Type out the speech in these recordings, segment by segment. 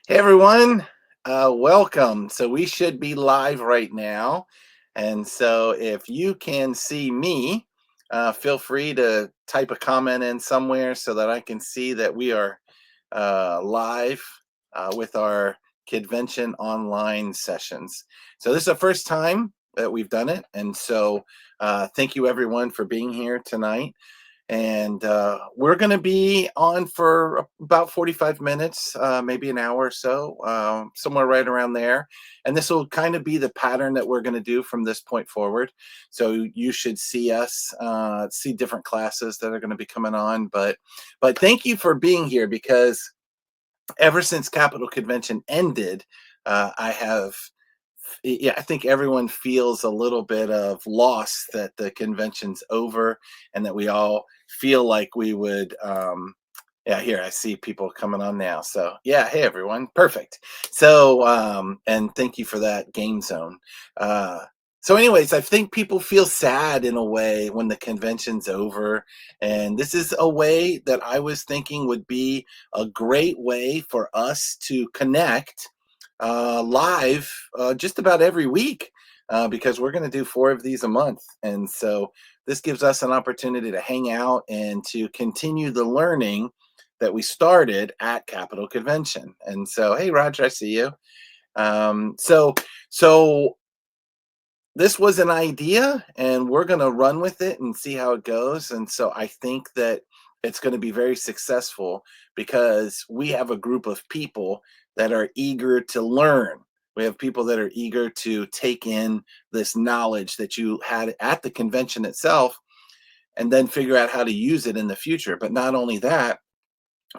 Hey everyone, welcome. So we should be live right now. And so if you can see me, feel free to type a comment in somewhere so that I can see that we are live with our Kidvention online sessions. So this is the first time that we've done it. And so thank you everyone for being here tonight. And we're going to be on for about 45 minutes, maybe an hour or so, somewhere right around there. And this will kind of be the pattern that we're going to do from this point forward. So you should see us see different classes that are going to be coming on. But thank you for being here, because ever since Capital Convention ended, I have, yeah, I think everyone feels a little bit of loss that the convention's over, and that we all feel like we would. Yeah, here I see people coming on now. So yeah, hey everyone, perfect. So and thank you for that, Game Zone. Uh, so, anyways, I think people feel sad in a way when the convention's over, and this is a way that I was thinking would be a great way for us to connect live just about every week, because we're going to do 4 of these a month. And so this gives us an opportunity to hang out and to continue the learning that we started at Capital Convention. And so, hey, Roger, I see you. So this was an idea, and we're going to run with it and see how it goes. And so I think that it's going to be very successful, because we have a group of people that are eager to learn. We have people that are eager to take in this knowledge that you had at the convention itself, and then figure out how to use it in the future. But not only that,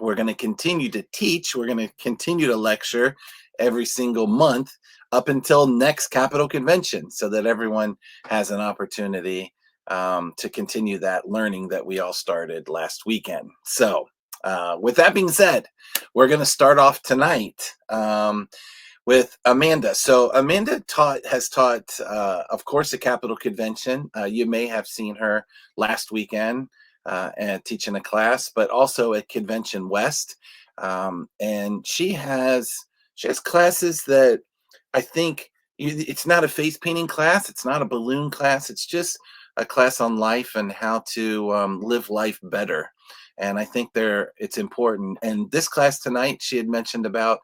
we're going to continue to teach, we're going to continue to lecture every single month up until next Capital Convention, so that everyone has an opportunity to continue that learning that we all started last weekend. So, with that being said, we're going to start off tonight with Amanda. So Amanda has taught, of course, at Capital Convention. You may have seen her last weekend and teaching a class, but also at Kidvention West. And she has classes that I think it's not a face painting class, it's not a balloon class, it's just a class on life and how to live life better. And I think it's important. And this class tonight, she had mentioned about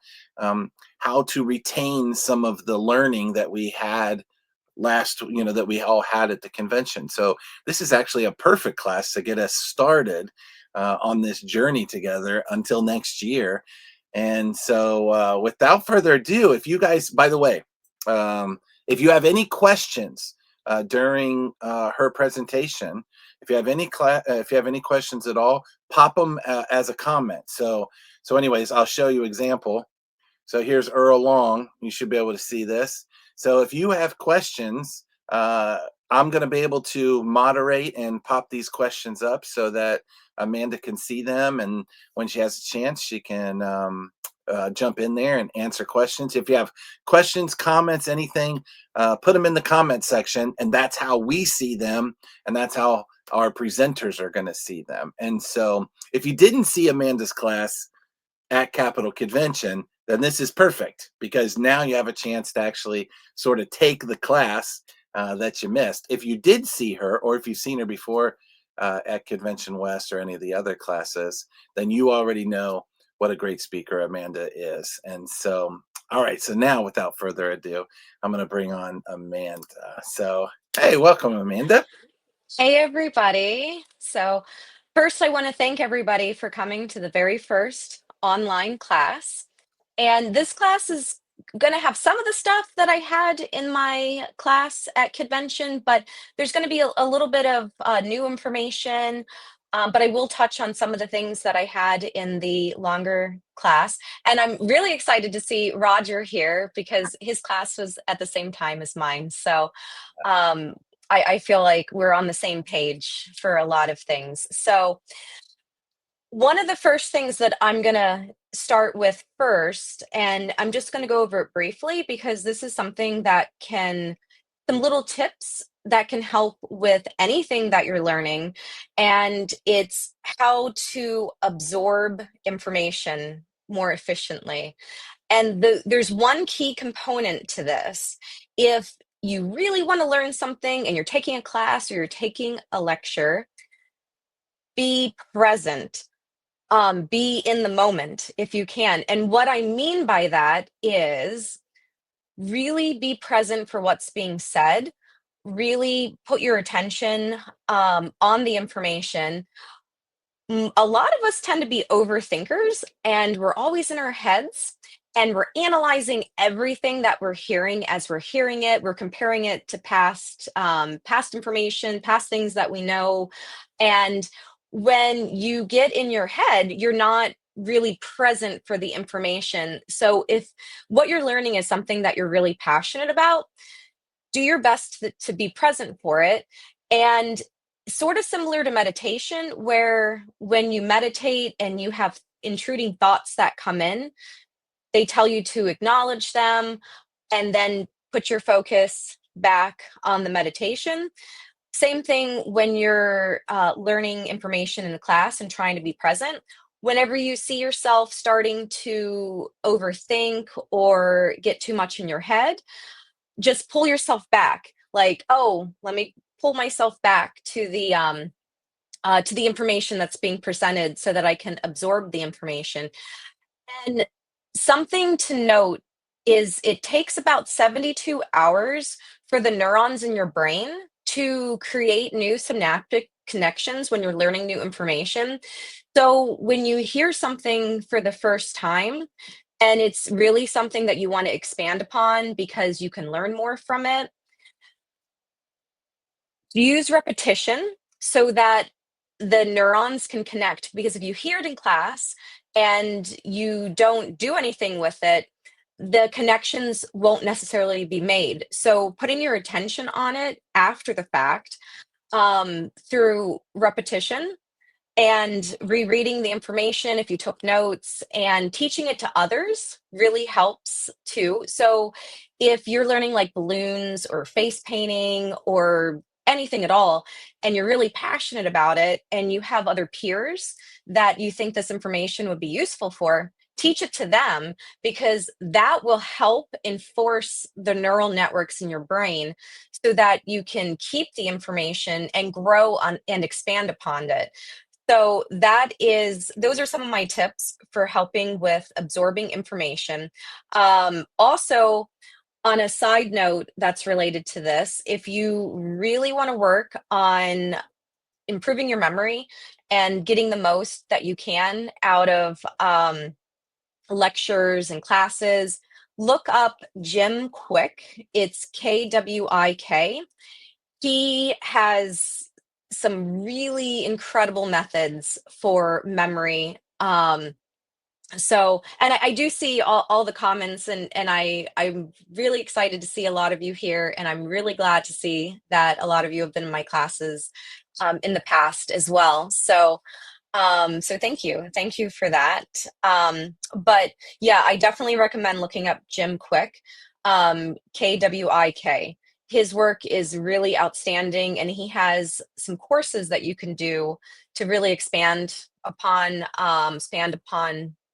how to retain some of the learning that we had that we all had at the convention. So this is actually a perfect class to get us started on this journey together until next year. And so, without further ado, if you guys, by the way, if you have any questions during her presentation, if you have any questions at all, pop them as a comment. So, anyways, I'll show you example. So here's Earl Long. You should be able to see this. So if you have questions, I'm going to be able to moderate and pop these questions up so that Amanda can see them. And when she has a chance, she can jump in there and answer questions. If you have questions, comments, anything, put them in the comment section. And that's how we see them. And that's how our presenters are going to see them. And so if you didn't see Amanda's class at Capital Convention, then this is perfect, because now you have a chance to actually sort of take the class that you missed. If you did see her, or if you've seen her before at Kidvention West or any of the other classes, then you already know what a great speaker Amanda is. And so, all right, so now without further ado, I'm going to bring on Amanda. So, hey, welcome, Amanda. Hey, everybody. So, first, I want to thank everybody for coming to the very first online class. And this class is going to have some of the stuff that I had in my class at Kidvention, but there's going to be a little bit of new information. But I will touch on some of the things that I had in the longer class. And I'm really excited to see Roger here because his class was at the same time as mine. So, um, I feel like we're on the same page for a lot of things. So, one of the first things that I'm going to start with first, and I'm just going to go over it briefly because this is something that some little tips that can help with anything that you're learning. And it's how to absorb information more efficiently. And there's one key component to this. If you really want to learn something and you're taking a class or you're taking a lecture, be present. Be in the moment if you can. And what I mean by that is really be present for what's being said, really put your attention on the information. A lot of us tend to be overthinkers and we're always in our heads and we're analyzing everything that we're hearing as we're hearing it. We're comparing it to past information, past things that we know. And when you get in your head, you're not really present for the information. So if what you're learning is something that you're really passionate about, do your best to be present for it. And sort of similar to meditation, where when you meditate and you have intruding thoughts that come in, they tell you to acknowledge them and then put your focus back on the meditation. Same thing when you're learning information in the class and trying to be present. Whenever you see yourself starting to overthink or get too much in your head, just pull yourself back. Like, oh, let me pull myself back to the information that's being presented so that I can absorb the information. And something to note is it takes about 72 hours for the neurons in your brain to create new synaptic connections when you're learning new information. So when you hear something for the first time and it's really something that you want to expand upon because you can learn more from it, use repetition so that the neurons can connect. Because if you hear it in class and you don't do anything with it, the connections won't necessarily be made. So putting your attention on it after the fact, through repetition and rereading the information if you took notes and teaching it to others really helps too. So if you're learning like balloons or face painting or anything at all, and you're really passionate about it and you have other peers that you think this information would be useful for, teach it to them, because that will help enforce the neural networks in your brain so that you can keep the information and grow on and expand upon it. So those are some of my tips for helping with absorbing information. Also, on a side note that's related to this, if you really want to work on improving your memory and getting the most that you can out of lectures and classes, look up Jim Quick. It's Kwik. He has some really incredible methods for memory. And I do see all the comments, and I'm really excited to see a lot of you here, and I'm really glad to see that a lot of you have been in my classes in the past as well. So thank you for that. But yeah, I definitely recommend looking up Jim Quick, Kwik. His work is really outstanding, and he has some courses that you can do to really expand upon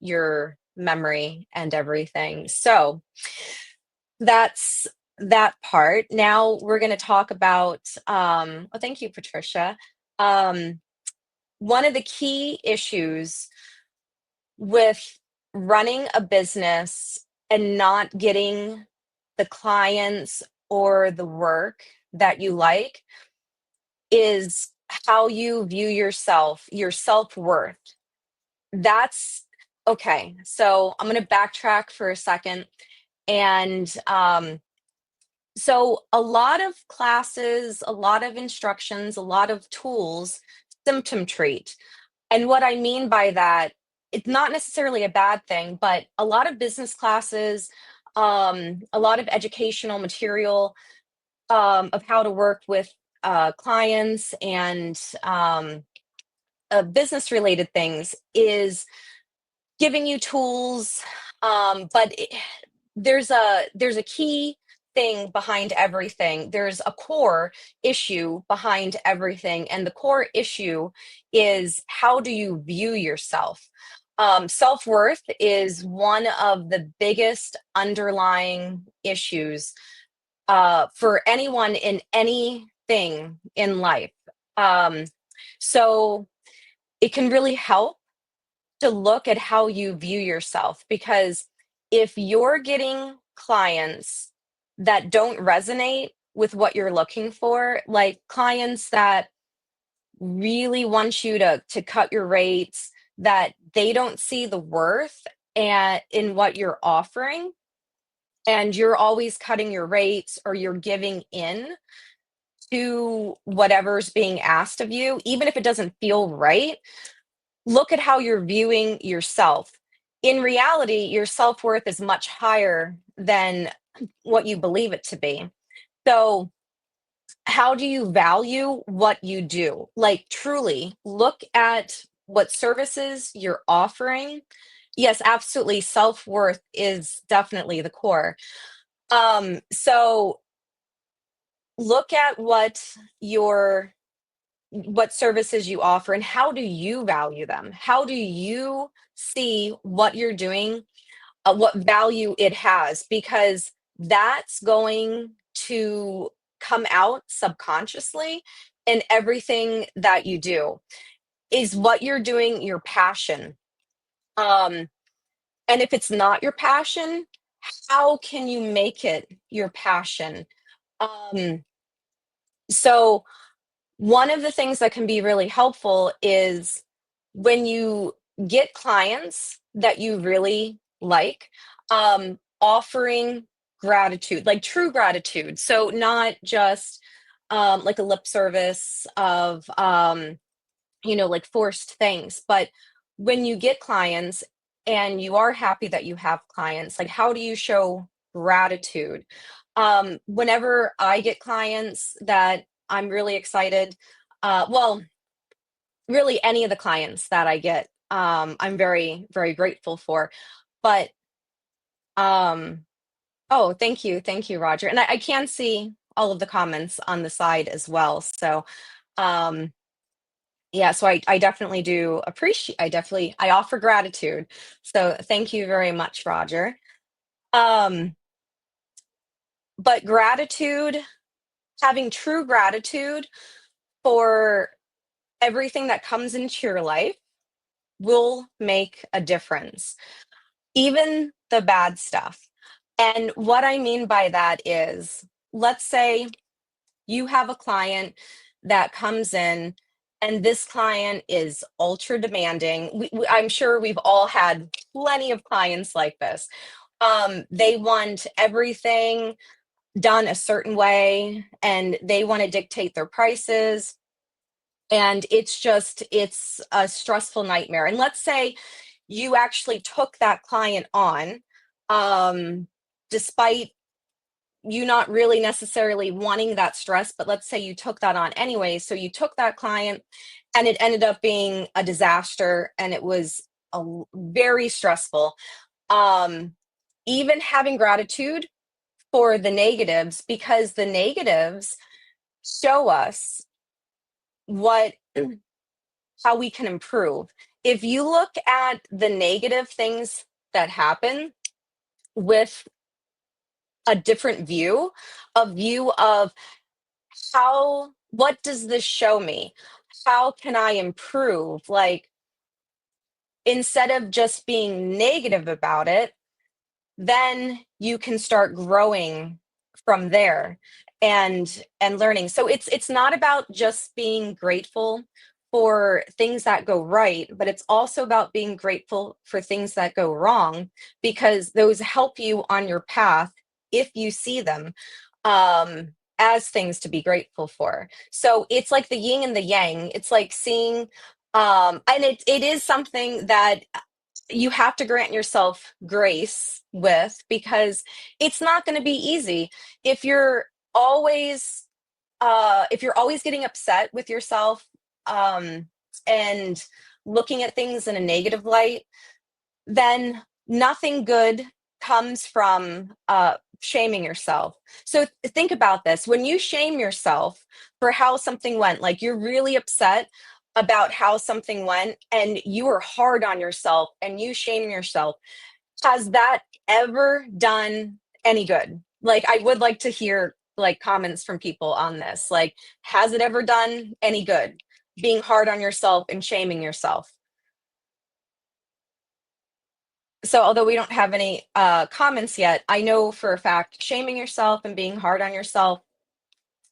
your memory and everything. So that's that part. Now we're going to talk about. Oh, thank you, Patricia. One of the key issues with running a business and not getting the clients or the work that you like is how you view yourself, your self-worth. That's okay. So I'm going to backtrack for a second. And so a lot of classes, a lot of instructions, a lot of tools symptom treat. And what I mean by that, it's not necessarily a bad thing, but a lot of business classes, a lot of educational material of how to work with clients and business related things is giving you tools, there's a key thing behind everything. There's a core issue behind everything, and the core issue is how do you view yourself? Self-worth is one of the biggest underlying issues for anyone in anything in life. Um, so it can really help to look at how you view yourself, because if you're getting clients that don't resonate with what you're looking for, like clients that really want you to cut your rates, that they don't see the worth and in what you're offering, and you're always cutting your rates or you're giving in to whatever's being asked of you, even if it doesn't feel right, look at how you're viewing yourself. In reality, your self-worth is much higher than what you believe it to be. So, how do you value what you do? Like, truly look at what services you're offering. Yes, absolutely. Self-worth is definitely the core. So look at what services you offer and how do you value them? How do you see what you're doing, what value it has? Because that's going to come out subconsciously in everything that you do. Is what you're doing your passion? Um, and if it's not your passion, how can you make it your passion? Um, so one of the things that can be really helpful is when you get clients that you really like, offering gratitude, like true gratitude. So not just like a lip service of like forced things, but when you get clients and you are happy that you have clients, like how do you show gratitude? Whenever I get clients that I'm really excited, well, really any of the clients that I get, I'm very, very grateful for. But um, oh, thank you, Roger. And I can see all of the comments on the side as well. So um, yeah, so I definitely do appreciate. I offer gratitude. So thank you very much, Roger. Um, but gratitude, having true gratitude for everything that comes into your life will make a difference, even the bad stuff. And what I mean by that is, let's say you have a client that comes in, and this client is ultra demanding. I'm sure we've all had plenty of clients like this. They want everything done a certain way and they want to dictate their prices, and it's a stressful nightmare. And let's say you actually took that client on, despite you not really necessarily wanting that stress, but let's say you took that on anyway. So you took that client and it ended up being a disaster and it was very stressful. Um, Even having gratitude for the negatives, because the negatives show us what how we can improve. If you look at the negative things that happen with a different view, a view of what does this show me? How can I improve? Like, instead of just being negative about it, then you can start growing from there and learning. So it's not about just being grateful for things that go right, but it's also about being grateful for things that go wrong, because those help you on your path if you see them as things to be grateful for. So it's like the yin and the yang. It's like seeing and it is something that you have to grant yourself grace with, because it's not going to be easy if you're always getting upset with yourself, um and looking at things in a negative light. Then nothing good comes from shaming yourself. So think about this: when you shame yourself for how something went, like you're really upset, about how something went and you were hard on yourself and you shame yourself, has that ever done any good? Like, I would like to hear like comments from people on this. Like, has it ever done any good? Being hard on yourself and shaming yourself. So, although we don't have any comments yet, I know for a fact shaming yourself and being hard on yourself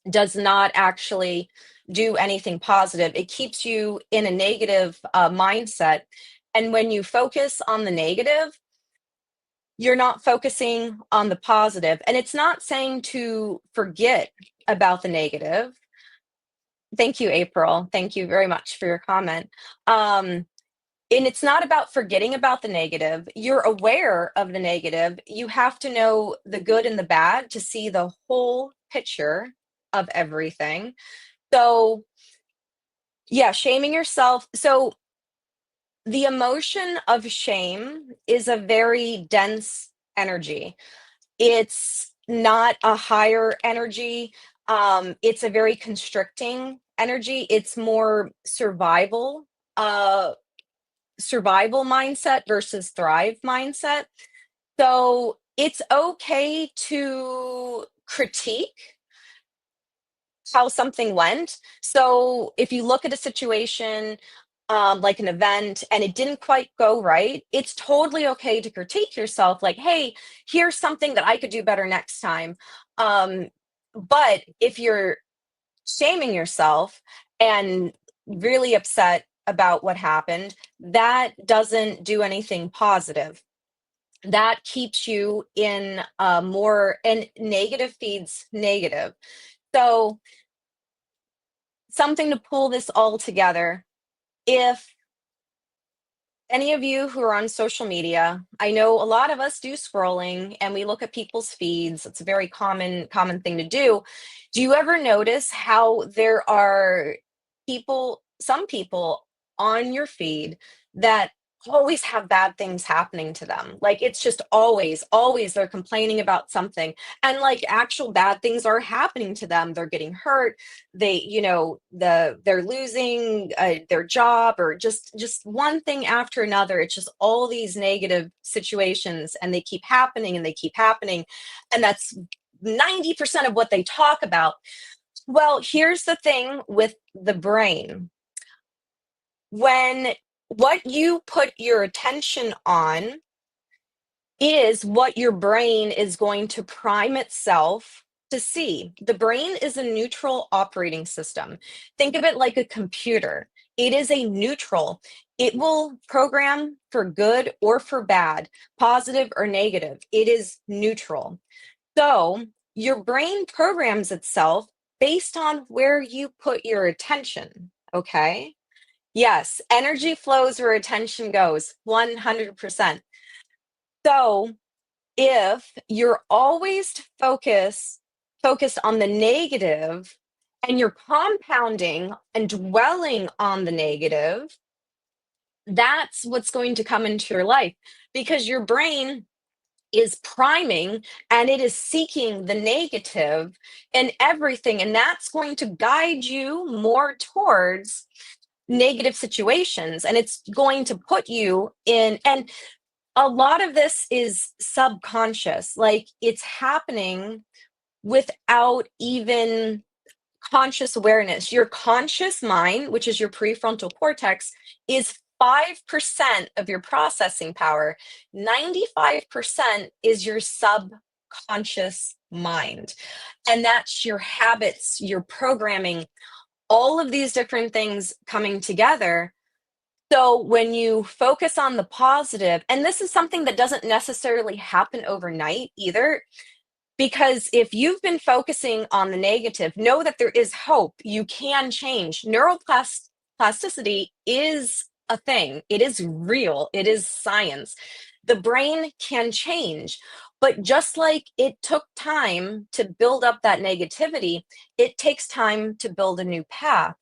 does not actually do anything positive. It keeps you in a negative mindset. And when you focus on the negative, you're not focusing on the positive. And it's not saying to forget about the negative. Thank you, April. Thank you very much for your comment. Um, and it's not about forgetting about the negative. You're aware of the negative. You have to know the good and the bad to see the whole picture of everything. So, yeah, shaming yourself. So, the emotion of shame is a very dense energy. It's not a higher energy. It's a very constricting energy. It's more uh, survival mindset versus thrive mindset. So it's okay to critique how something went. So if you look at a situation, like an event, and it didn't quite go right, it's totally okay to critique yourself, like, hey, here's something that I could do better next time. Um, but if you're shaming yourself and really upset about what happened, that doesn't do anything positive. That keeps you in more, and negative feeds negative. So, something to pull this all together. If any of you who are on social media, I know a lot of us do scrolling and we look at people's feeds. It's a very common thing to do. Do you ever notice how there are some people on your feed that always have bad things happening to them? Like, it's just always they're complaining about something, and like actual bad things are happening to them. They're getting hurt, they're losing their job, or just one thing after another. It's just all these negative situations, and they keep happening and they keep happening, and that's 90% of what they talk about. Well, here's the thing with the brain. When what you put your attention on is what your brain is going to prime itself to see. The brain is a neutral operating system. Think of it like a computer. It is a neutral. It will program for good or for bad, positive or negative. It is neutral. So your brain programs itself based on where you put your attention. Okay. Yes, energy flows where attention goes, 100%. So if you're always focused on the negative, and you're compounding and dwelling on the negative, that's what's going to come into your life, because your brain is priming and it is seeking the negative and everything, and that's going to guide you more towards negative situations, and it's going to put you in. And a lot of this is subconscious, like it's happening without even conscious awareness. Your conscious mind, which is your prefrontal cortex, is 5% of your processing power. 95% is your subconscious mind. And that's your habits, your programming, all of these different things coming together. So when you focus on the positive, and this is something that doesn't necessarily happen overnight either, because if you've been focusing on the negative, know that there is hope. You can change. Neuroplasticity is a thing, it is real, it is science. The brain can change. But just like it took time to build up that negativity, it takes time to build a new path.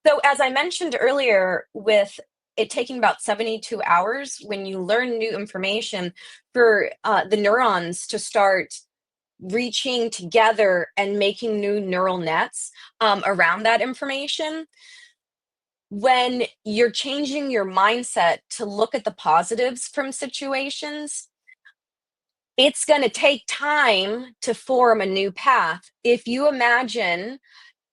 So, as I mentioned earlier, with it taking about 72 hours when you learn new information for the neurons to start reaching together and making new neural nets around that information. when you're changing your mindset to look at the positives from situations, it's going to take time to form a new path. If you imagine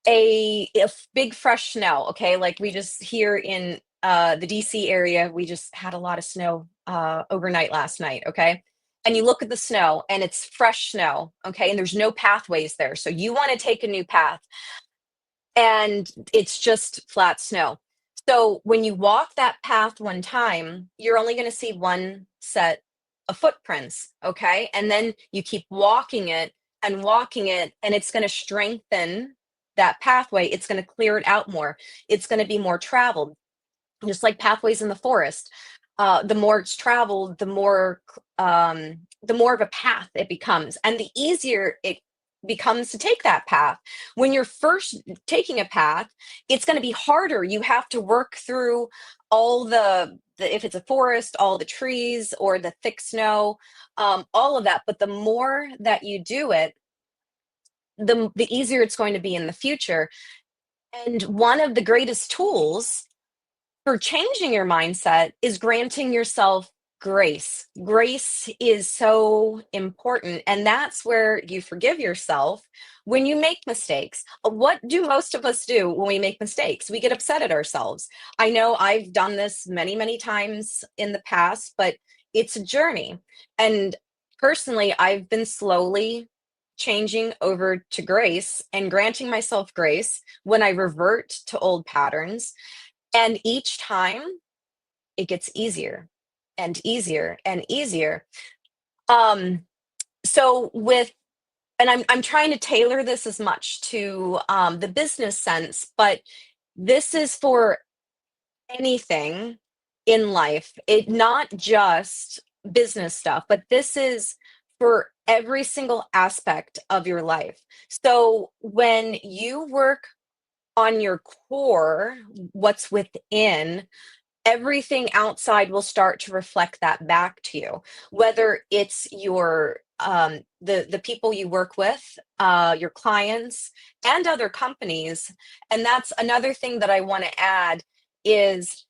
big fresh snow, okay, like we just here in the DC area, we just had a lot of snow overnight last night, okay? And you look at the snow and it's fresh snow, okay? And there's no pathways there. So you want to take a new path and it's just flat snow. So when you walk that path one time, you're only going to see one set of footprints, okay? And then you keep walking it, and it's going to strengthen that pathway. It's going to clear it out more. It's going to be more traveled, just like pathways in the forest. The more it's traveled, the more of a path it becomes, and the easier it becomes to take that path. When you're first taking a path, it's going to be harder. You have to work through all the if it's a forest, all the trees or the thick snow, all of that. But the more that you do it, the easier it's going to be in the future. And one of the greatest tools for changing your mindset is granting yourself grace. Grace is so important. And that's where you forgive yourself when you make mistakes. What do most of us do when we make mistakes? We get upset at ourselves. I know I've done this many, many times in the past, but it's a journey. And personally, I've been slowly changing over to grace and granting myself grace when I revert to old patterns, and each time it gets easier and easier and easier. Um, so with and I'm trying to tailor this as much to the business sense, but this is for anything in life. It not just business stuff, but this is for every single aspect of your life. So when you work on your core, what's within, everything outside will start to reflect that back to you, whether it's your the people you work with, your clients and other companies. And that's another thing that I want to add is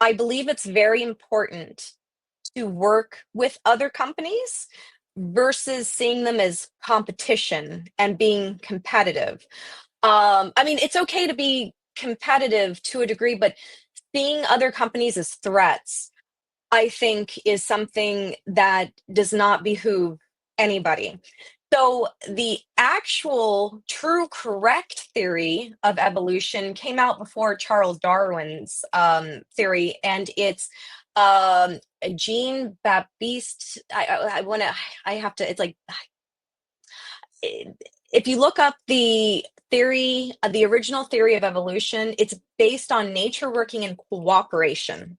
I believe it's very important to work with other companies versus seeing them as competition and being competitive. I mean, it's okay to be competitive to a degree, but seeing other companies as threats, I think, is something that does not behoove anybody. So, the actual true correct theory of evolution came out before Charles Darwin's theory, and it's Jean Baptiste. I want to, I have to, it's like, if you look up the theory, the original theory of evolution, it's based on nature working in cooperation,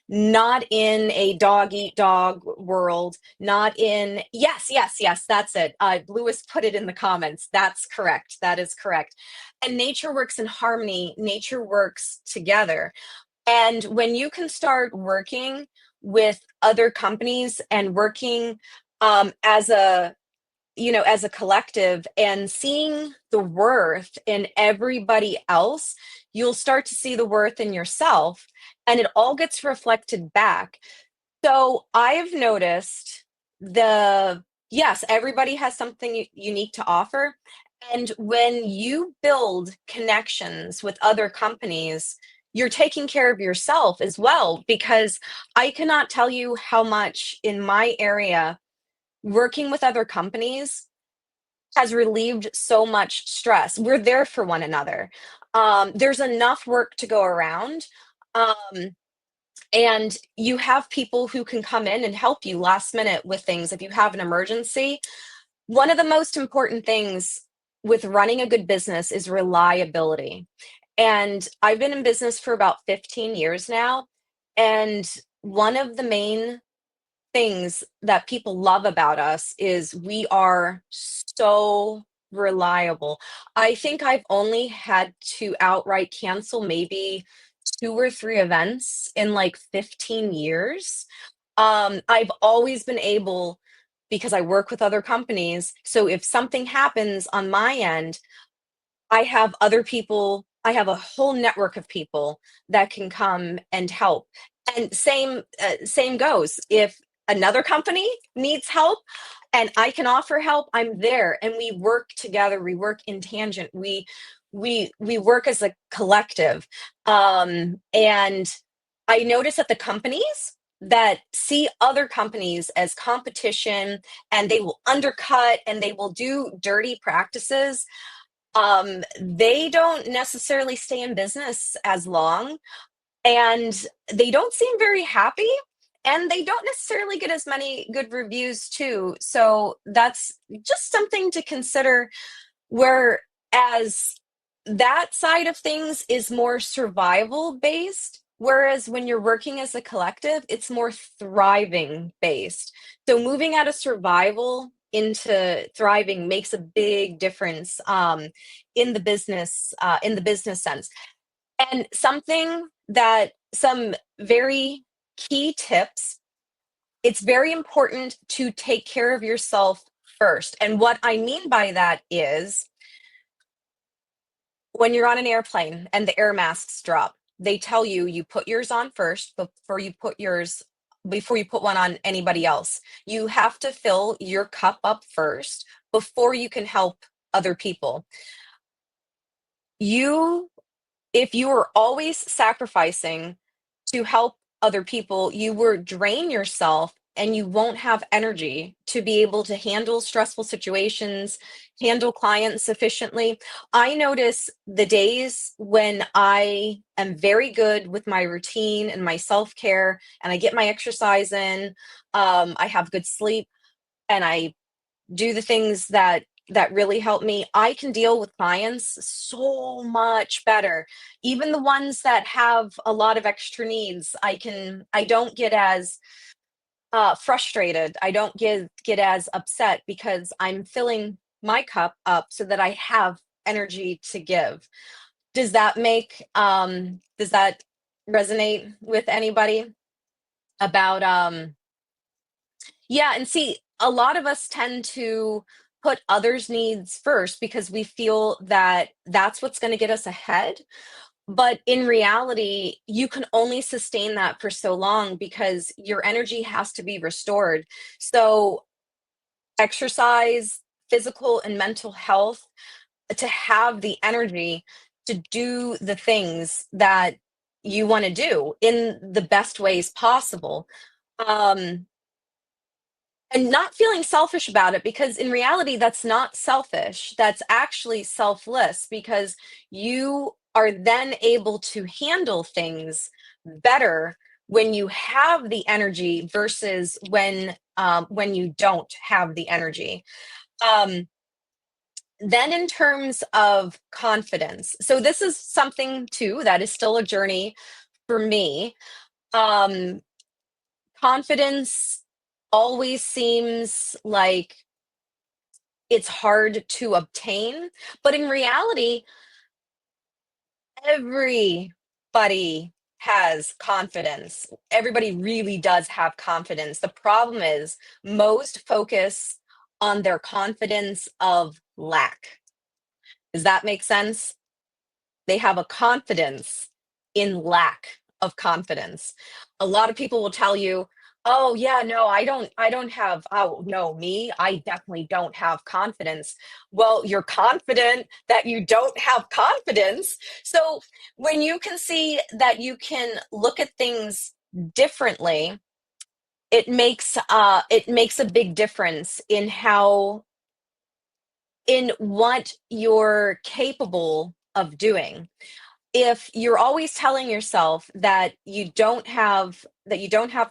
not in a dog eat dog world, not in, yes, yes, yes, that's it. Lewis put it in the comments. That's correct. That is correct. And nature works in harmony, nature works together. And when you can start working with other companies and working as a as a collective and seeing the worth in everybody else, you'll start to see the worth in yourself and it all gets reflected back. So I've noticed yes, everybody has something unique to offer. And when you build connections with other companies, you're taking care of yourself as well, because I cannot tell you how much in my area working with other companies has relieved so much stress. We're there for one another. There's enough work to go around. Um, and you have people who can come in and help you last minute with things if you have an emergency. One of the most important things with running a good business is reliability. And I've been in business for about 15 years now. And one of the main things that people love about us is we are so reliable. I think I've only had to outright cancel maybe 2 or 3 events in like 15 years. I've always been able, because I work with other companies. So if something happens on my end, I have other people I have a whole network of people that can come and help. And same goes. If another company needs help and I can offer help, I'm there, and we work together. We work in tangent. We work as a collective. And I notice that the companies that see other companies as competition, and they will undercut and they will do dirty practices, they don't necessarily stay in business as long, and they don't seem very happy, and they don't necessarily get as many good reviews too. So that's just something to consider, whereas that side of things is more survival based, whereas when you're working as a collective, it's more thriving based. So moving out of survival into thriving makes a big difference, in the business sense. And some very key tips: it's very important to take care of yourself first. And what I mean by that is, when you're on an airplane and the air masks drop, they tell you you put yours on first before you put one on anybody else. You have to fill your cup up first before you can help other people. You If you are always sacrificing to help other people, you will drain yourself and you won't have energy to be able to handle stressful situations, handle clients sufficiently. I notice the days when I am very good with my routine and my self care, and I get my exercise in, I have good sleep, and I do the things that really help me, I can deal with clients so much better. Even the ones that have a lot of extra needs, I don't get as frustrated. I don't get as upset because I'm filling my cup up so that I have energy to give. Does that resonate with anybody about yeah, and see, a lot of us tend to put others' needs first because we feel that that's what's going to get us ahead. But in reality, you can only sustain that for so long because your energy has to be restored. So, exercise, physical and mental health, to have the energy to do the things that you want to do in the best ways possible. Um, and not feeling selfish about it, because in reality that's not selfish, that's actually selfless, because you are then able to handle things better when you have the energy versus when you don't have the energy. Um, then in terms of confidence, so this is something too that is still a journey for me. um, Confidence always seems like it's hard to obtain, but in reality, everybody has confidence. Everybody really does have confidence. The problem is most focus on their confidence of lack. Does that make sense? They have a confidence in lack of confidence. A lot of people will tell you, "Oh yeah, no, I don't have, oh no, me, I definitely don't have confidence." Well, you're confident that you don't have confidence. So when you can see that you can look at things differently, it makes a big difference in what you're capable of doing. If you're always telling yourself that you don't have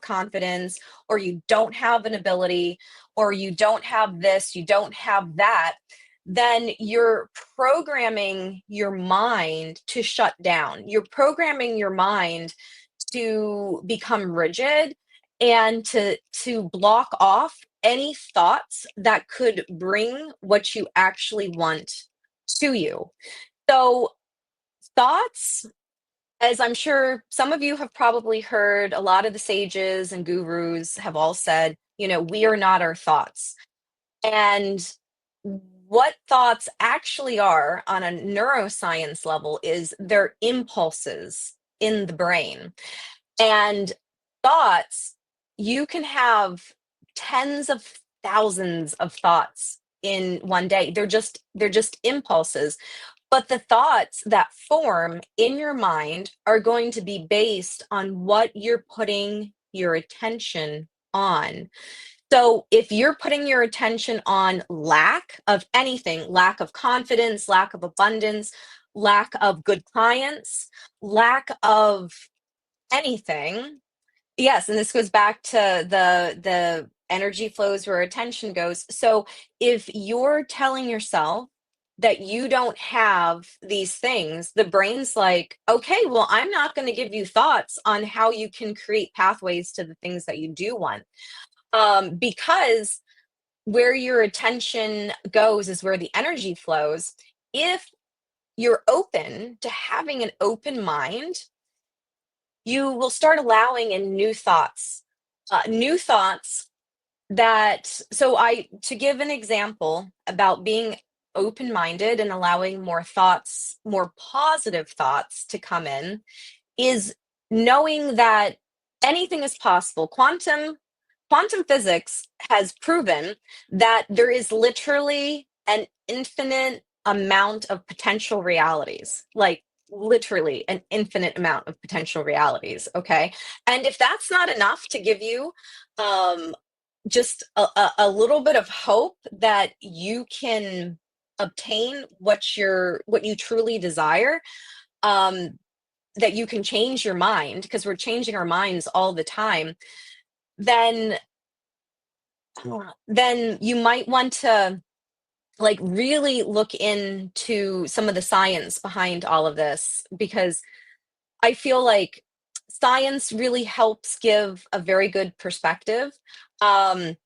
confidence, or you don't have an ability, or you don't have this, you don't have that, then you're programming your mind to shut down. You're programming your mind to become rigid, and to block off any thoughts that could bring what you actually want to you. So, thoughts, as I'm sure some of you have probably heard, a lot of the sages and gurus have all said, we are not our thoughts. And what thoughts actually are on a neuroscience level is they're impulses in the brain. And thoughts, you can have tens of thousands of thoughts in one day. They're just impulses. But the thoughts that form in your mind are going to be based on what you're putting your attention on. So if you're putting your attention on lack of anything, lack of confidence, lack of abundance, lack of good clients, lack of anything, yes, and this goes back to the energy flows where attention goes. So if you're telling yourself that you don't have these things, the brain's like, okay, well, I'm not going to give you thoughts on how you can create pathways to the things that you do want. Because where your attention goes is where the energy flows. If you're open to having an open mind, you will start allowing in new thoughts that, so I, to give an example about being open minded and allowing more thoughts, more positive thoughts to come in, is knowing that anything is possible. Quantum physics has proven that there is literally an infinite amount of potential realities, like literally an infinite amount of potential realities. Okay. And if that's not enough to give you um, just a little bit of hope that you can obtain what you truly desire, um, that you can change your mind, because we're changing our minds all the time, then you might want to like really look into some of the science behind all of this, because I feel like science really helps give a very good perspective um,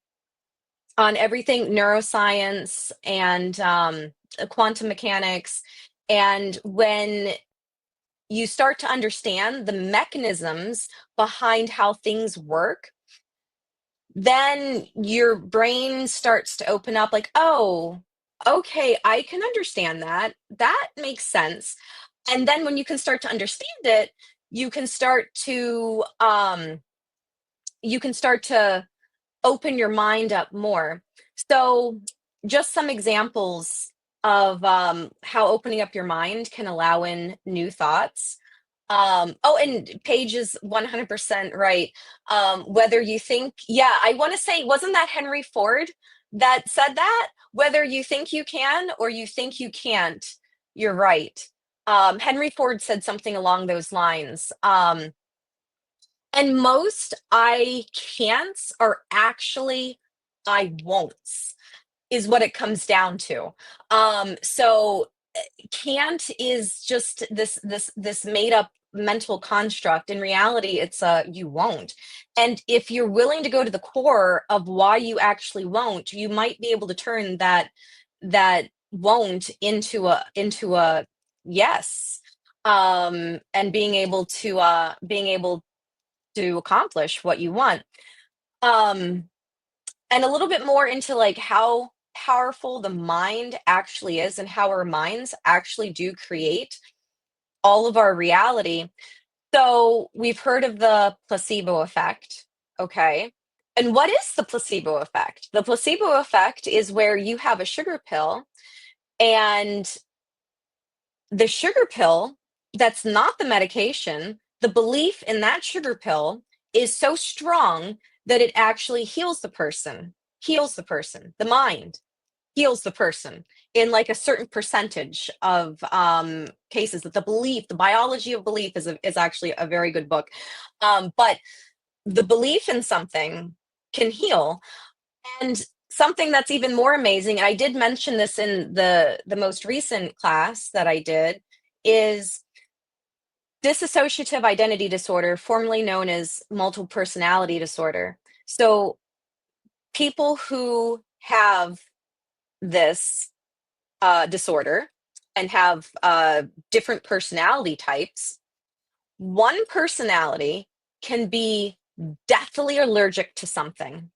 on everything neuroscience and quantum mechanics. And when you start to understand the mechanisms behind how things work, then your brain starts to open up like, oh, okay, I can understand that. That makes sense. And then when you can start to understand it, you can start to open your mind up more. So just some examples of how opening up your mind can allow in new thoughts. Oh, and Paige is 100% right. Whether you think, yeah, I want to say, wasn't that Henry Ford that said that? Whether you think you can or you think you can't, you're right. Henry Ford said something along those lines. And most I can'ts are actually I won'ts, is what it comes down to. So can't is just this made up mental construct. In reality, it's a you won't. And if you're willing to go to the core of why you actually won't, you might be able to turn that won't into a yes. And being able to accomplish what you want. Um and a little bit more into like how powerful the mind actually is and how our minds actually do create all of our reality. So we've heard of the placebo effect, okay? And what is the placebo effect? The placebo effect is where you have a sugar pill, and the sugar pill, that's not the medication, the belief in that sugar pill is so strong that it actually heals the person, the mind heals the person in like a certain percentage of cases. That the belief, the biology of belief is actually a very good book. But the belief in something can heal. And something that's even more amazing, and I did mention this in the most recent class that I did, is dissociative identity disorder, formerly known as multiple personality disorder. So people who have this disorder and have different personality types, one personality can be deathly allergic to something,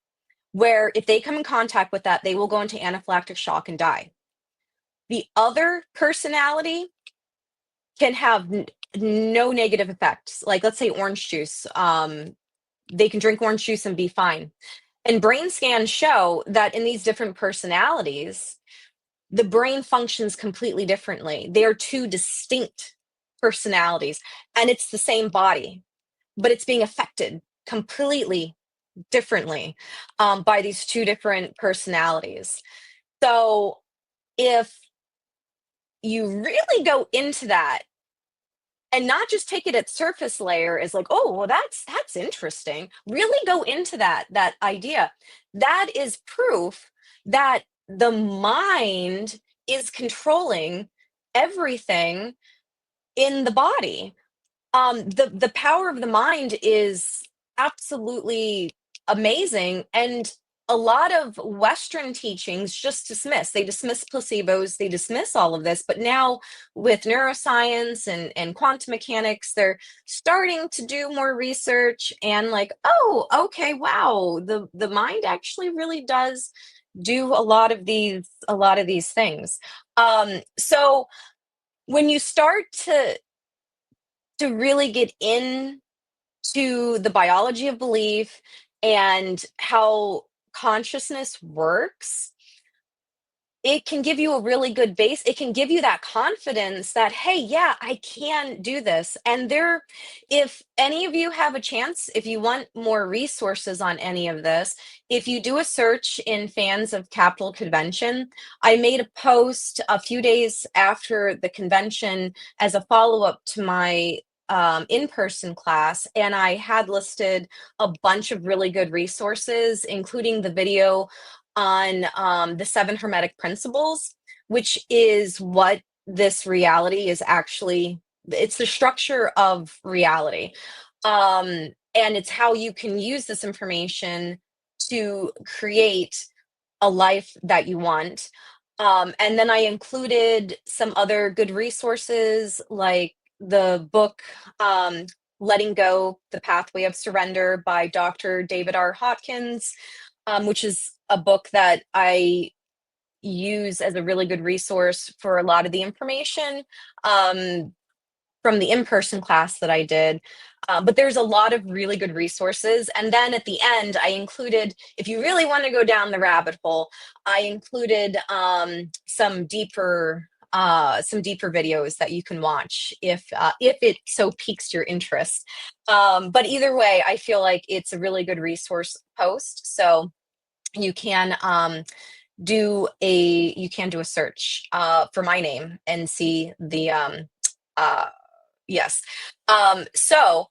where if they come in contact with that, they will go into anaphylactic shock and die. The other personality can have no negative effects. Like, let's say orange juice. They can drink orange juice and be fine. And brain scans show that in these different personalities, the brain functions completely differently. They are two distinct personalities, and it's the same body, but it's being affected completely differently by these two different personalities. So if you really go into that and not just take it at surface layer as like, oh, well, that's interesting, really go into that idea, that is proof that the mind is controlling everything in the body. The power of the mind is absolutely amazing, and a lot of Western teachings just dismiss placebos, they dismiss all of this. But now with neuroscience and quantum mechanics, they're starting to do more research and like, oh, okay, wow, the mind actually really does do a lot of these things. So when you start to really get in to the biology of belief and how consciousness works, it can give you a really good base. It can give you that confidence that, hey, yeah, I can do this. And if any of you have a chance, if you want more resources on any of this, if you do a search in fans of Capital Convention, I made a post a few days after the convention as a follow up to my in-person class, and I had listed a bunch of really good resources, including the video on the seven hermetic principles, which is what this reality is actually. It's the structure of reality, and it's how you can use this information to create a life that you want. And then I included some other good resources like the book, Letting Go, The Pathway of Surrender by Dr. David R. Hawkins, which is a book that I use as a really good resource for a lot of the information from the in-person class that I did. But there's a lot of really good resources. And then at the end, I included, if you really want to go down the rabbit hole, I included some deeper videos that you can watch if it so piques your interest. But either way, I feel like it's a really good resource post. So you can do a search for my name and see the uh, yes. So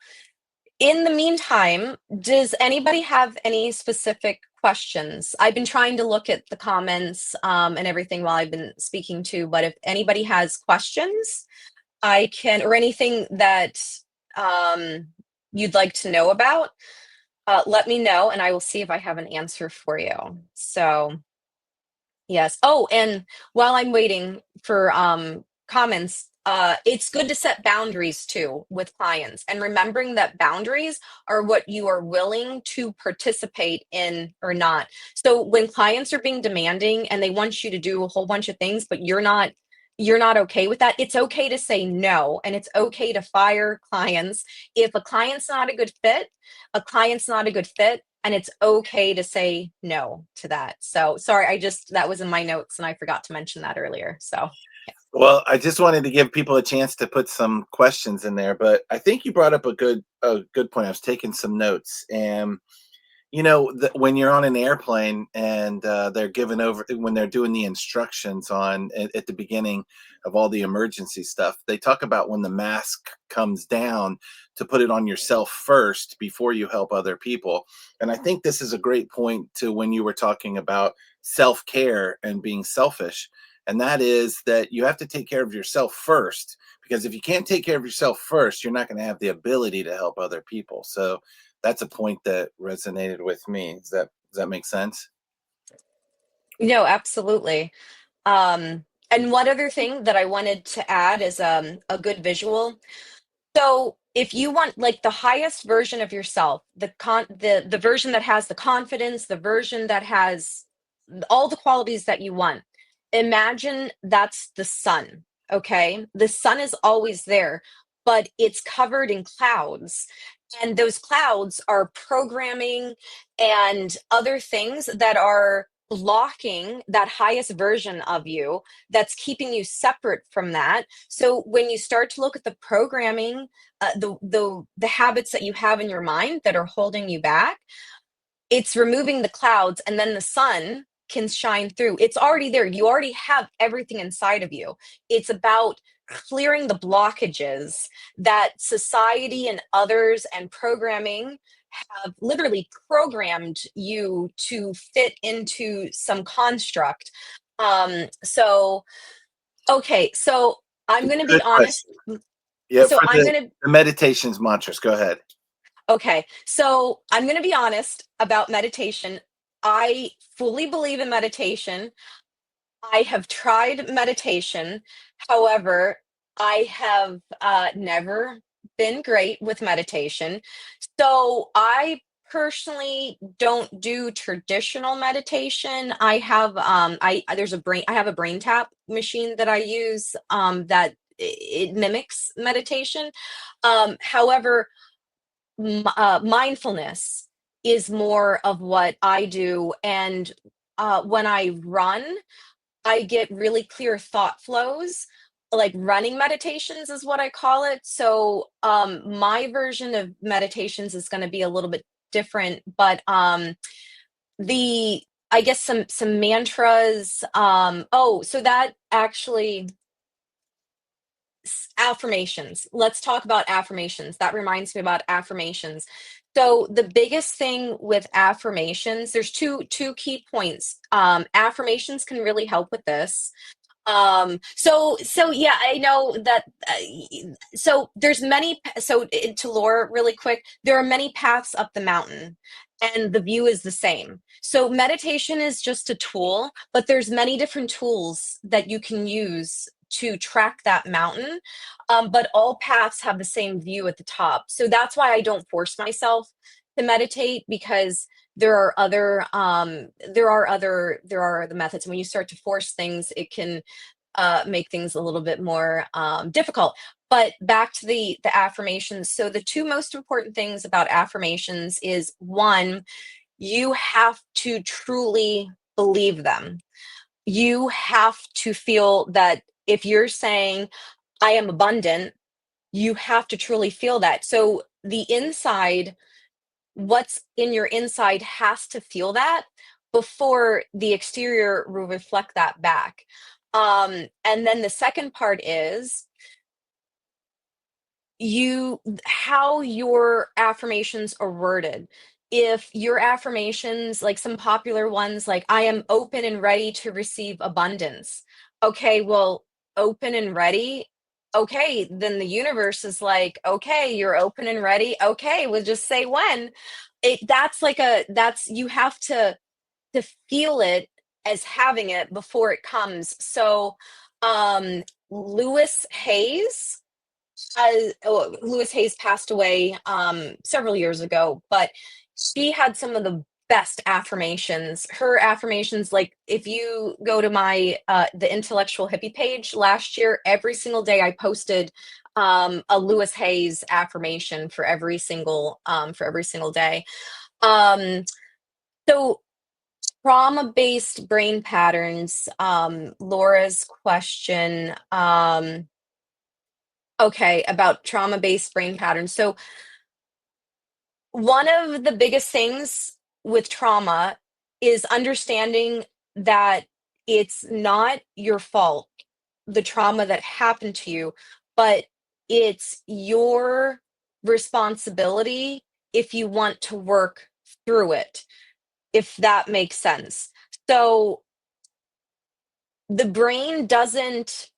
in the meantime, does anybody have any specific questions? I've been trying to look at the comments and everything while I've been speaking to, but if anybody has questions, I can, or anything that um, you'd like to know about, let me know and I will see if I have an answer for you. So, yes. Oh, and while I'm waiting for comments, it's good to set boundaries too with clients, and remembering that boundaries are what you are willing to participate in or not. So when clients are being demanding and they want you to do a whole bunch of things, but you're not okay with that, it's okay to say no, and it's okay to fire clients. If a client's not a good fit, a client's not a good fit, and it's okay to say no to that. So sorry, that was in my notes and I forgot to mention that earlier. So Well, I just wanted to give people a chance to put some questions in there, but I think you brought up a good point. I was taking some notes, and when you're on an airplane and they're given over when they're doing the instructions on at the beginning of all the emergency stuff, they talk about when the mask comes down to put it on yourself first before you help other people. And I think this is a great point to when you were talking about self-care and being selfish. And that is that you have to take care of yourself first, because if you can't take care of yourself first, you're not going to have the ability to help other people. So that's a point that resonated with me. Does that make sense? no, absolutely. And one other thing that I wanted to add is a good visual. So if you want like the highest version of yourself, the version that has the confidence, the version that has all the qualities that you want, imagine that's the sun. Okay, the sun is always there, but it's covered in clouds, and those clouds are programming and other things that are blocking that highest version of you, that's keeping you separate from that. So when you start to look at the programming, the habits that you have in your mind that are holding you back, it's removing the clouds, and then the sun can shine through. It's already there. You already have everything inside of you. It's about clearing the blockages that society and others and programming have literally programmed you to fit into some construct. So okay, so I'm going to be Good honest. question. Yeah, So for I'm going to the meditations mantras. Go ahead. Okay, so I'm going to be honest about meditation. I fully believe in meditation. I have tried meditation. However, I have never been great with meditation. So I personally don't do traditional meditation. I have I have a brain tap machine that I use that it mimics meditation. However, mindfulness is more of what I do. And when I run, I get really clear thought flows. Like running meditations is what I call it. So my version of meditations is going to be a little bit different, but the I guess some mantras. So that actually affirmations. Let's talk about affirmations. That reminds me about affirmations. So the biggest thing with affirmations, there's two key points. Affirmations can really help with this. So yeah, I know that. So there's to Laura, really quick, there are many paths up the mountain, and the view is the same. So meditation is just a tool, but there's many different tools that you can use to track that mountain. But all paths have the same view at the top. So that's why I don't force myself to meditate, because there are other methods. When you start to force things, it can make things a little bit more difficult. But back to the affirmations. So the two most important things about affirmations is, one, you have to truly believe them. You have to feel that if you're saying, I am abundant, you have to truly feel that. So the inside, what's in your inside has to feel that before the exterior will reflect that back. And then the second part is how your affirmations are worded. If your affirmations, like some popular ones, like I am open and ready to receive abundance. Okay, well, open and ready. Okay, then the universe is like, okay, you're open and ready. Okay, we'll just say when. That's you have to feel it as having it before it comes. So Lewis Hayes Lewis Hayes passed away several years ago, but she had some of the best affirmations. Her affirmations, like if you go to my the intellectual hippie page last year, every single day I posted a Lewis Hayes affirmation for every single day. Um, so trauma-based brain patterns. Laura's question. Okay, about trauma-based brain patterns. So one of the biggest things with trauma is understanding that it's not your fault, the trauma that happened to you, but it's your responsibility if you want to work through it, if that makes sense. So the brain doesn't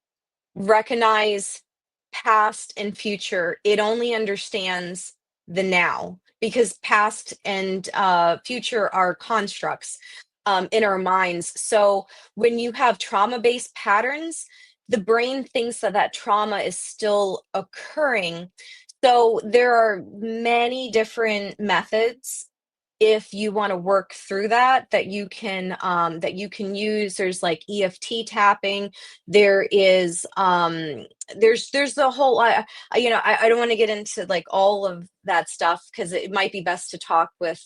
recognize past and future. It only understands the now, because past and future are constructs in our minds. So when you have trauma based patterns, the brain thinks that that trauma is still occurring. So there are many different methods if you want to work through that, that you can use. There's like EFT tapping. There is there's the whole I don't want to get into like all of that stuff because it might be best to talk with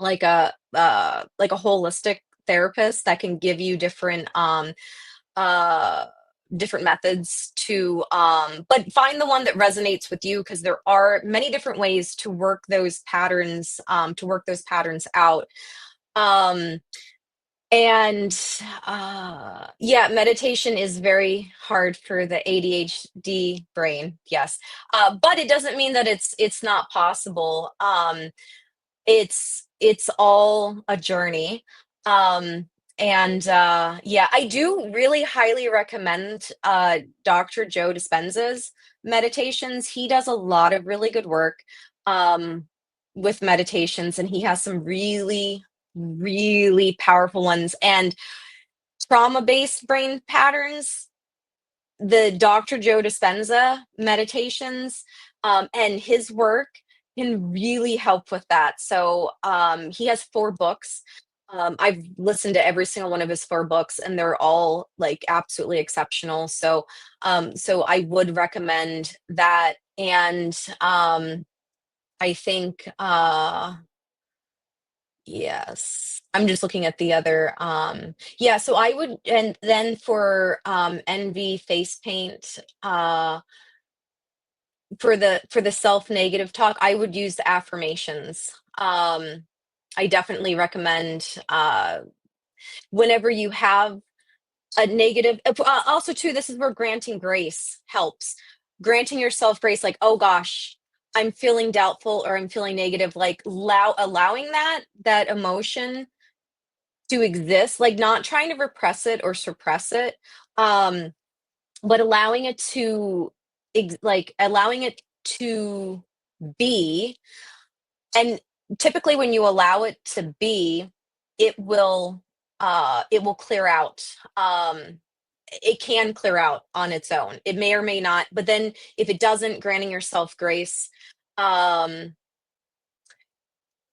like a holistic therapist that can give you uh different methods to but find the one that resonates with you, because there are many different ways to work those patterns out. um and yeah, meditation is very hard for the ADHD brain, yes. But it doesn't mean that it's not possible. It's all a journey. And Yeah, I do really highly recommend Dr. Joe Dispenza's meditations. He does a lot of really good work um with meditations, and he has some really really powerful ones. And trauma-based brain patterns, the Dr. Joe Dispenza meditations, and his work can really help with that. So he has 4 books. I've listened to every single one of his 4 books, and they're all like absolutely exceptional. So I would recommend that. And I think yes. I'm just looking at the other yeah, so I would. And then for envy, face paint, for the self-negative talk, I would use the affirmations. I definitely recommend whenever you have a negative also too, this is where granting grace helps. Granting yourself grace, like, oh gosh, I'm feeling doubtful or I'm feeling negative, like allowing that emotion to exist, like not trying to repress it or suppress it, um, but allowing it to be. And typically when you allow it to be, it will clear out. It can clear out on its own. It may or may not, but then if it doesn't, granting yourself grace. um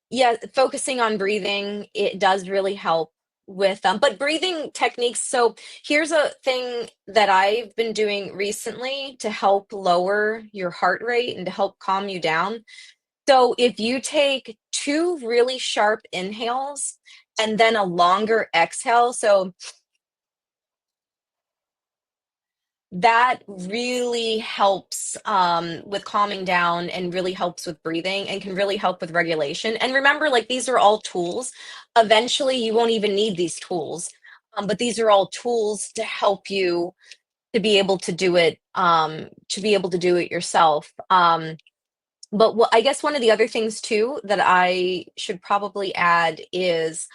Yeah, focusing on breathing, it does really help with but breathing techniques. So here's a thing that I've been doing recently to help lower your heart rate and to help calm you down. So if you take 2 really sharp inhales and then a longer exhale, so that really helps with calming down and really helps with breathing and can really help with regulation. And remember, like, these are all tools. Eventually, you won't even need these tools, but these are all tools to help you to be able to do it, yourself. But I guess one of the other things too that I should probably add is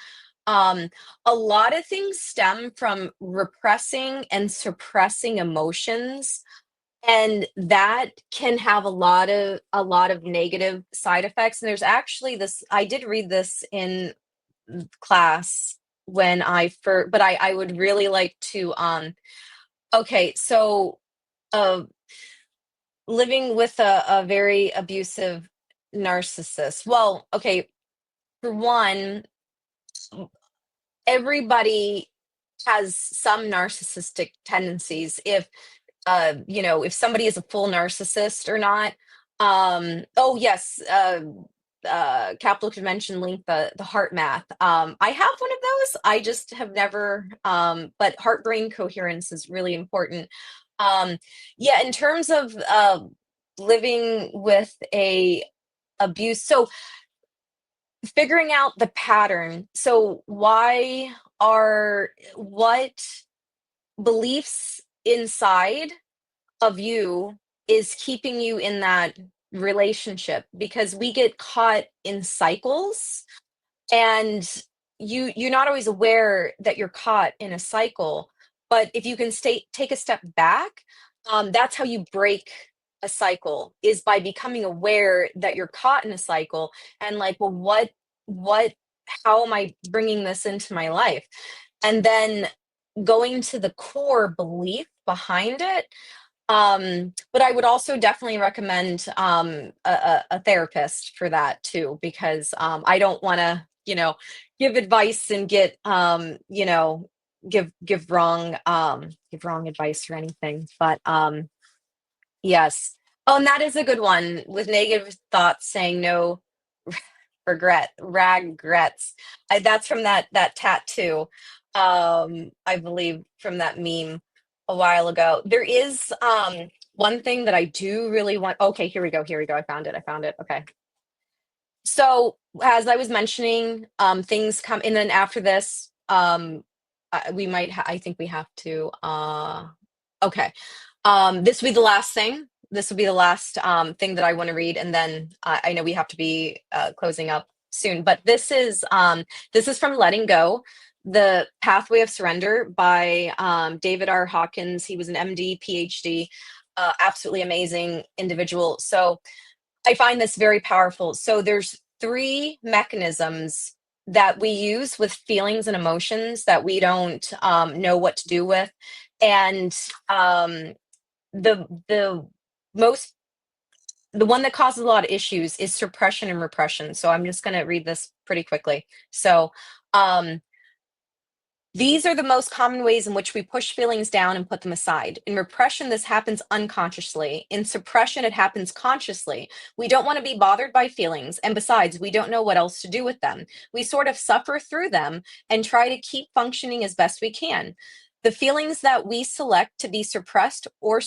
um, a lot of things stem from repressing and suppressing emotions, and that can have a lot of negative side effects. And there's actually this, I did read this in class when I first, but I would really like to okay, so uh living with a very abusive narcissist. Well, okay, for one, everybody has some narcissistic tendencies. If somebody is a full narcissist or not. Oh yes, Capital Convention link, the heart math. I have one of those. I just have never. But heart brain coherence is really important. Um, yeah, in terms of living with a abuse. So figuring out the pattern. So what beliefs inside of you is keeping you in that relationship, because we get caught in cycles, and you're not always aware that you're caught in a cycle. But if you can take a step back, that's how you break a cycle, is by becoming aware that you're caught in a cycle. And like, well, what how am I bringing this into my life? And then going to the core belief behind it. But I would also definitely recommend a therapist for that too, because I don't want to, give advice and get, give wrong advice or anything. But yes. Oh, and that is a good one with negative thoughts saying no regrets. That's from that tattoo. I believe from that meme a while ago. There is one thing that I do really want. Okay, here we go. I found it. Okay. So as I was mentioning, things come, and then after this, I think we have to. Okay, this will be the last thing. This will be the last thing that I want to read, and then I know we have to be closing up soon. But this is from Letting Go, the Pathway of Surrender by David R. Hawkins. He was an MD, PhD, absolutely amazing individual. So I find this very powerful. So there's three mechanisms that we use with feelings and emotions that we don't know what to do with, and the most the one that causes a lot of issues is suppression and repression. So I'm just going to read this pretty quickly. So um, these are the most common ways in which we push feelings down and put them aside. In repression, this happens unconsciously. In suppression, it happens consciously. We don't want to be bothered by feelings, and besides, we don't know what else to do with them. We sort of suffer through them and try to keep functioning as best we can. The feelings that we select to be suppressed or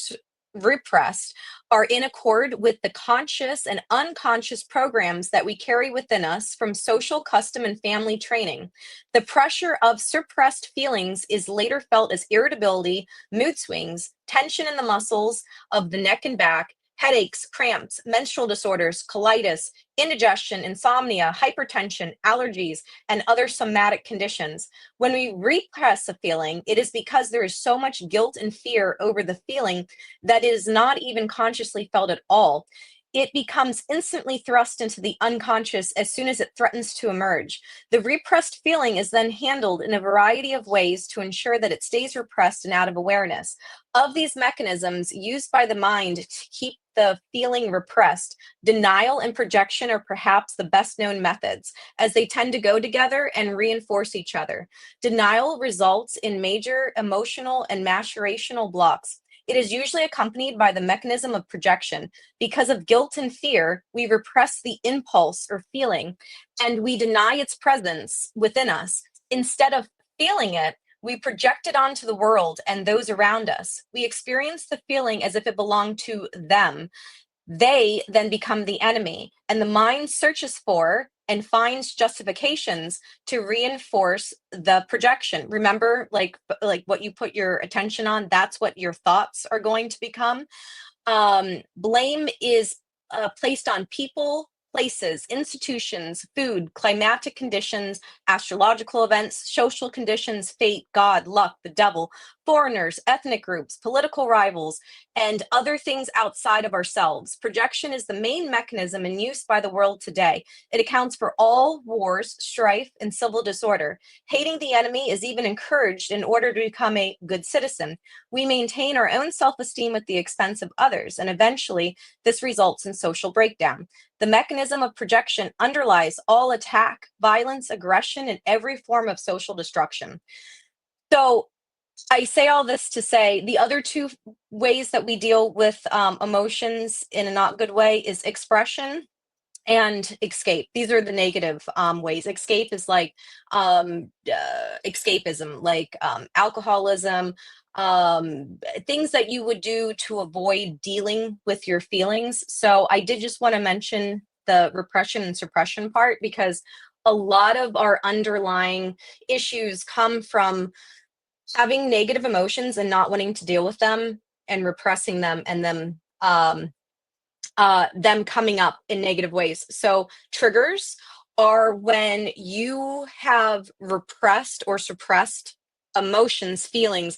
repressed are in accord with the conscious and unconscious programs that we carry within us from social custom and family training. The pressure of suppressed feelings is later felt as irritability, mood swings, tension in the muscles of the neck and back, headaches, cramps, menstrual disorders, colitis, indigestion, insomnia, hypertension, allergies, and other somatic conditions. When we repress a feeling, it is because there is so much guilt and fear over the feeling that it is not even consciously felt at all. It becomes instantly thrust into the unconscious as soon as it threatens to emerge. The repressed feeling is then handled in a variety of ways to ensure that it stays repressed and out of awareness. Of these mechanisms used by the mind to keep the feeling repressed, denial and projection are perhaps the best known methods, as they tend to go together and reinforce each other. Denial results in major emotional and maturational blocks. It is usually accompanied by the mechanism of projection. Because of guilt and fear, we repress the impulse or feeling, and we deny its presence within us. Instead of feeling it, we project it onto the world and those around us. We experience the feeling as if it belonged to them. They then become the enemy, and the mind searches for and finds justifications to reinforce the projection. Remember, like what you put your attention on, that's what your thoughts are going to become. Blame is placed on people, places, institutions, food, climatic conditions, astrological events, social conditions, fate, God, luck, the devil, foreigners, ethnic groups, political rivals, and other things outside of ourselves. Projection is the main mechanism in use by the world today. It accounts for all wars, strife, and civil disorder. Hating the enemy is even encouraged in order to become a good citizen. We maintain our own self-esteem at the expense of others, and eventually this results in social breakdown. The mechanism of projection underlies all attack, violence, aggression, and every form of social destruction. So I say all this to say the other two ways that we deal with emotions in a not good way is expression and escape. These are the negative ways. Escape is like escapism, like alcoholism, things that you would do to avoid dealing with your feelings. So I did just want to mention the repression and suppression part, because a lot of our underlying issues come from having negative emotions and not wanting to deal with them and repressing them, and them coming up in negative ways. So triggers are when you have repressed or suppressed emotions, feelings,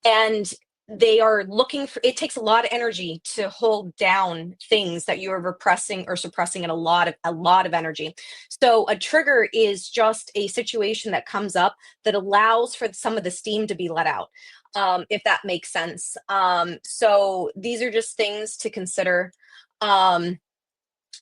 and they are looking for, it takes a lot of energy to hold down things that you are repressing or suppressing, and a lot of energy. So a trigger is just a situation that comes up that allows for some of the steam to be let out. if that makes sense. So these are just things to consider. Um,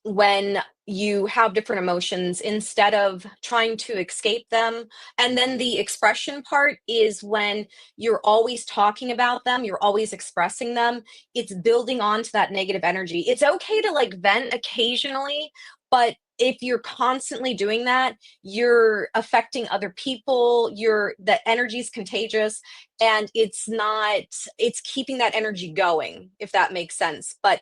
when you have different emotions instead of trying to escape them. And then the expression part is when you're always talking about them, you're always expressing them, it's building onto that negative energy. It's okay to like vent occasionally, but if you're constantly doing that, you're affecting other people, the energy is contagious, and it's keeping that energy going, if that makes sense. But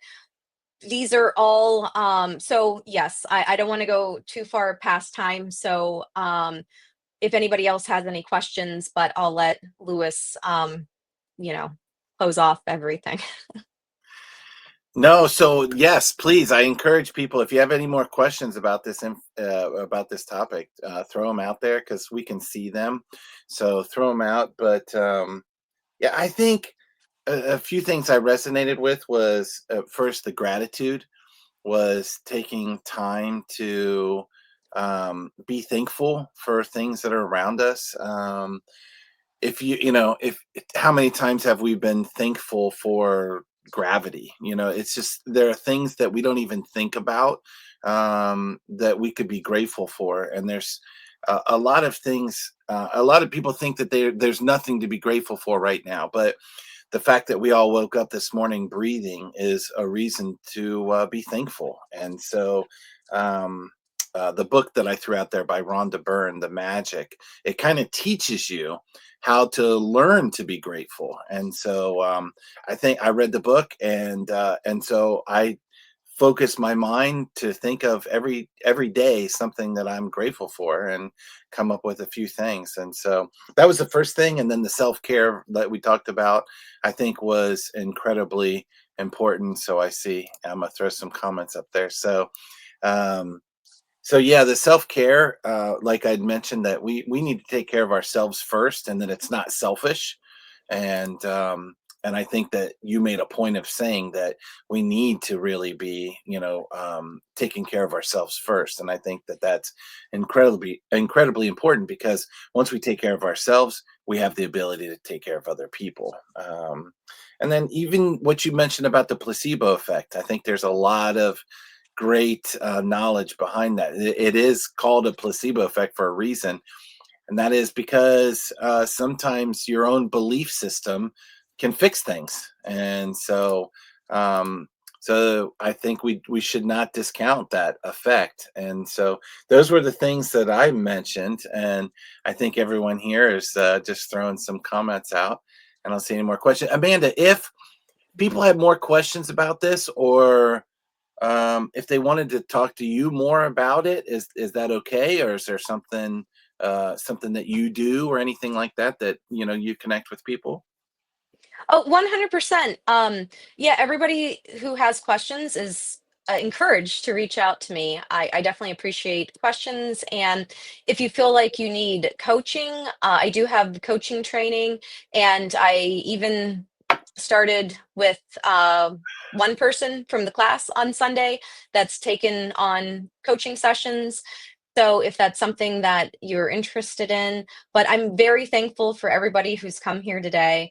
these are all so yes, I don't want to go too far past time. So if anybody else has any questions, but I'll let Lewis you know close off everything. No, so yes, please. I encourage people, if you have any more questions about about this topic, throw them out there because we can see them. So throw them out. But yeah, I think a few things I resonated with was first the gratitude, was taking time to be thankful for things that are around us. If if how many times have we been thankful for gravity? It's just there are things that we don't even think about, that we could be grateful for, and there's a lot of things. A lot of people think that there's nothing to be grateful for right now, but the fact that we all woke up this morning breathing is a reason to be thankful. And so, um, the book that I threw out there by Rhonda Byrne, The Magic, it kind of teaches you how to learn to be grateful. And so, I think I read the book, and so I focus my mind to think of every day something that I'm grateful for, and come up with a few things. And so that was the first thing. And then the self-care that we talked about, I think, was incredibly important. So I see I'm gonna throw some comments up there. Um so yeah, the self-care, like I'd mentioned, that we need to take care of ourselves first, and that it's not selfish. And I think that you made a point of saying that we need to really be, taking care of ourselves first. And I think that that's incredibly important, because once we take care of ourselves, we have the ability to take care of other people. And then even what you mentioned about the placebo effect, I think there's a lot of great knowledge behind that. It is called a placebo effect for a reason, and that is because sometimes your own belief system can fix things. And so, so I think we should not discount that effect. And so those were the things that I mentioned, and I think everyone here is just throwing some comments out. I don't see any more questions. Amanda, if people had more questions about this, or if they wanted to talk to you more about it, is that okay, or is there something that you do or anything like that, that you connect with people? Oh, 100%. Yeah, everybody who has questions is encouraged to reach out to me. I definitely appreciate questions. And if you feel like you need coaching, I do have coaching training. And I even started with one person from the class on Sunday that's taken on coaching sessions. So if that's something that you're interested in, but I'm very thankful for everybody who's come here today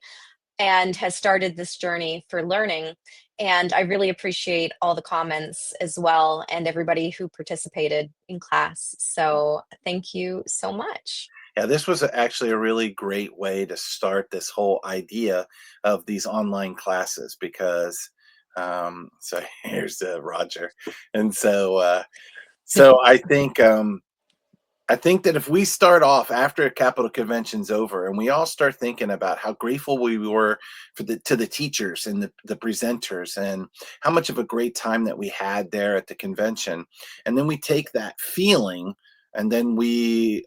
and has started this journey for learning. And I really appreciate all the comments as well, and everybody who participated in class. So thank you so much. Yeah, this was actually a really great way to start this whole idea of these online classes, because so here's Roger. And so I think that if we start off after a Capital Convention's over, and we all start thinking about how grateful we were to the teachers and the presenters, and how much of a great time that we had there at the convention, and then we take that feeling, and then we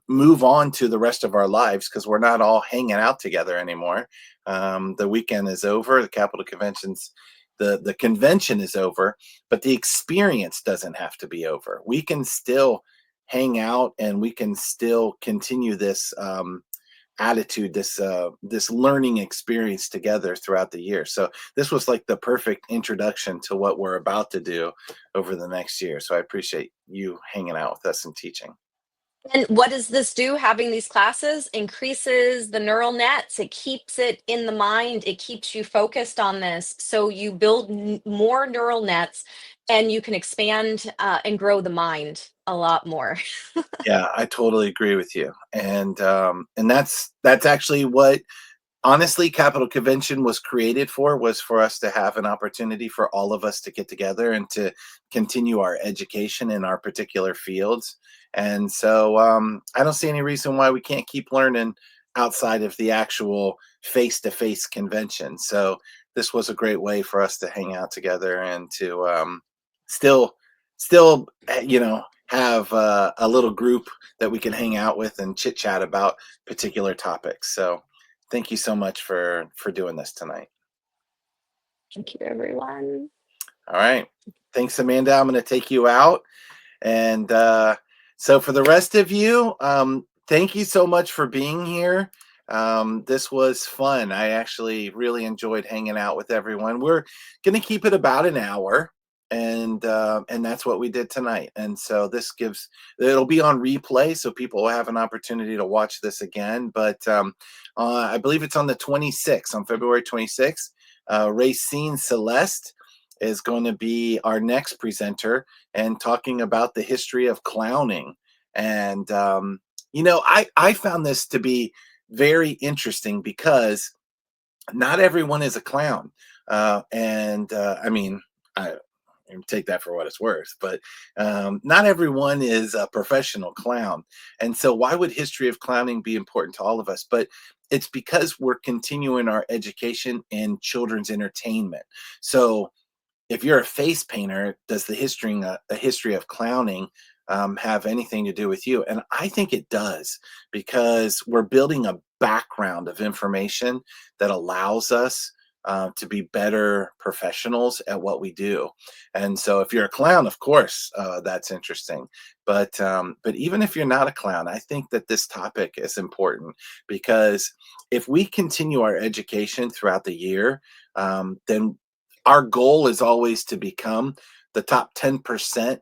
move on to the rest of our lives, because we're not all hanging out together anymore. The weekend is over. The Capital Convention's the convention is over, but the experience doesn't have to be over. We can still hang out, and we can still continue this attitude, this learning experience together throughout the year. So this was like the perfect introduction to what we're about to do over the next year. So I appreciate you hanging out with us and teaching. And what does this do? Having these classes increases the neural nets. It keeps it in the mind. It keeps you focused on this. So you build more neural nets and you can expand and grow the mind a lot more. Yeah, I totally agree with you. And that's actually what honestly Capital Convention was created for, was for us to have an opportunity for all of us to get together and to continue our education in our particular fields. And so I don't see any reason why we can't keep learning outside of the actual face-to-face convention. So this was a great way for us to hang out together and to still you know, have a little group that we can hang out with and chit chat about particular topics. So thank you so much for doing this tonight. Thank you, everyone. All right. Thanks, Amanda. I'm going to take you out. And so for the rest of you, thank you so much for being here. This was fun. I actually really enjoyed hanging out with everyone. We're going to keep it about an hour. And that's what we did tonight. And so this gives it'll be on replay, so people will have an opportunity to watch this again. But I believe it's on the 26th, on February 26th. Racine Celeste is going to be our next presenter and talking about the history of clowning. And I found this to be very interesting because not everyone is a clown. I mean, I take that for what it's worth, but not everyone is a professional clown. And so, why would history of clowning be important to all of us? But it's because we're continuing our education in children's entertainment. So, if you're a face painter, does the history of clowning have anything to do with you? And I think it does, because we're building a background of information that allows us to be better professionals at what we do. And so, if you're a clown, of course, that's interesting. But even if you're not a clown, I think that this topic is important, because if we continue our education throughout the year, then our goal is always to become the top 10%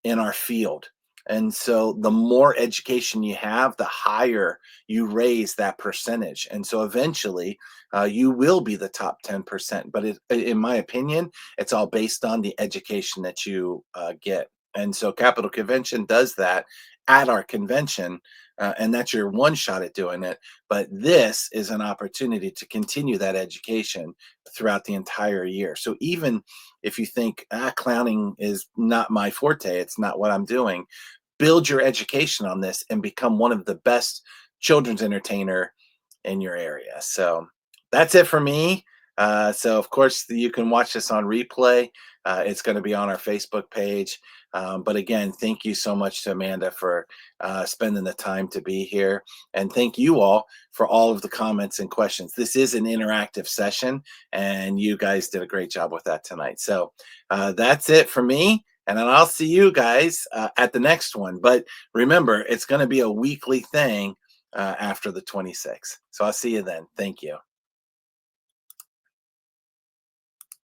in our field. And so the more education you have, the higher you raise that percentage. And so eventually you will be the top 10%. But in my opinion, it's all based on the education that you get. And so Capital Convention does that at our convention. And that's your one shot at doing it. But this is an opportunity to continue that education throughout the entire year. So even if you think, clowning is not my forte, it's not what I'm doing, build your education on this and become one of the best children's entertainer in your area. So that's it for me. So of course you can watch this on replay. It's going to be on our Facebook page. But again, thank you so much to Amanda for spending the time to be here. And thank you all for all of the comments and questions. This is an interactive session, and you guys did a great job with that tonight. So that's it for me. And then I'll see you guys at the next one. But remember, it's going to be a weekly thing after the 26th. So I'll see you then. Thank you.